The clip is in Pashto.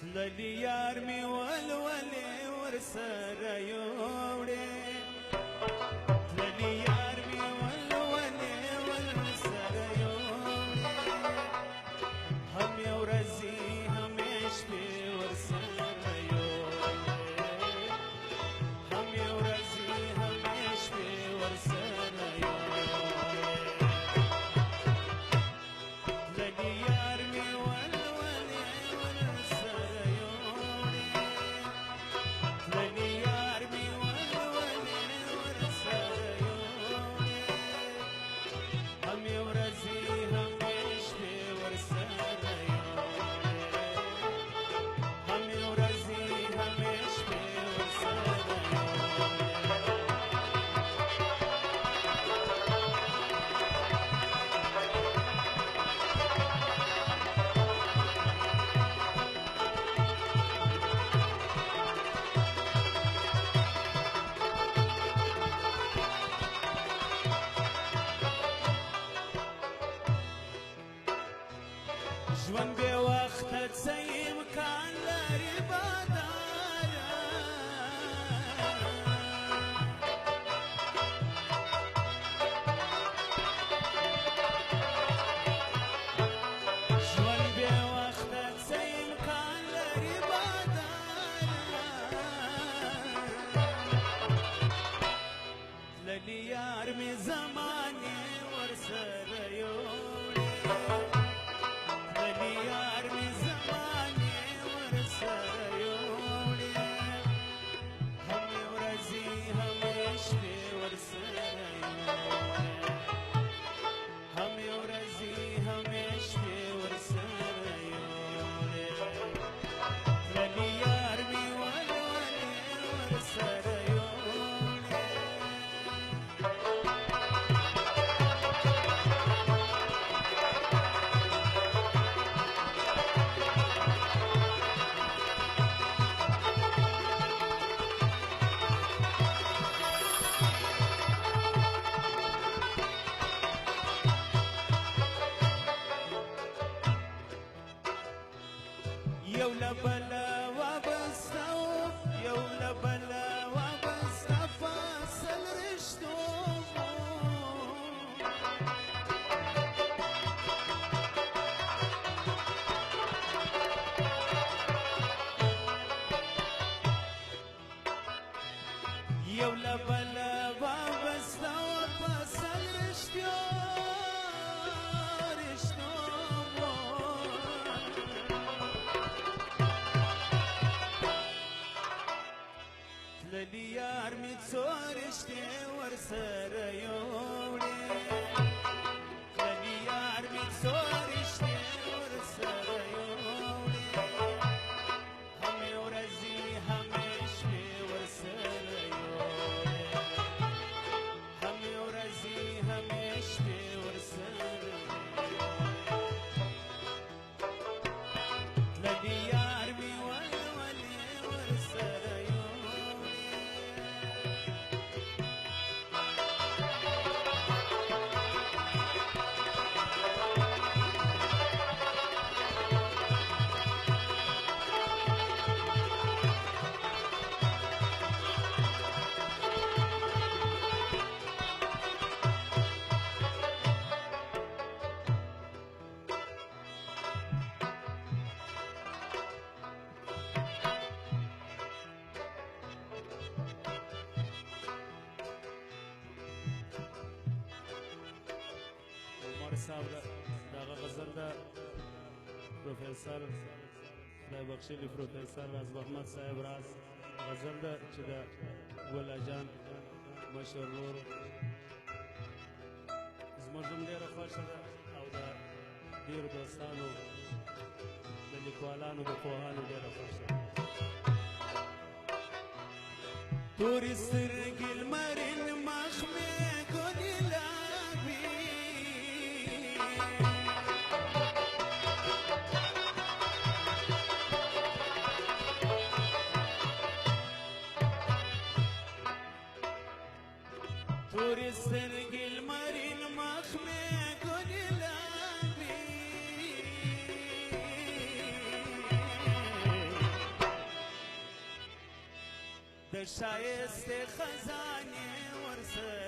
تللی یار می ولولی ورسره یوړې تللی یار می ولولی ورسره یوړې هم یو ورځې هم شپې ورسره یوړې هم یو ورځې هم شپې ورسره یوړې تللی یار می ژوند بې وخته څه امکان لري بداره ژوند بې وخته څه امکان لري بداره تللی یار مې زمانې ورسره یوړې یار می زمانې ورسره یوړې هم ورځې هم شپې ورسره یوړې هم ورځې هم شپې ورسره یوړې تللی یار می ولولې ورسره یو لبلا وابستو یو لبلا وابستا فاصل رشتو یو لبلا وابستا فاصل رشتو تللی یار می څو رشتې ورسره یوړې تللی یار می څو رشتې ورسره یوړې هم ورځې هم شپې ورسره یوړې هم ورځې هم شپې ورسره تللی یار می ولولې ورسره صاحب دغه غزل ده پروفیسر خدای بخښلي پروفیسر راز محمد صاحب راز غزل ده چې د ګولا جان مشر ورور زموږ هم ډېره خوښه ده او د ډېرو دوستانو د لیکوالانو د پوهانو ډېره خوښه ده تورې سترګې لمرین مخ مې تورې سترګې لمرین مخ مې ګلابي شایسته خزانې ورسره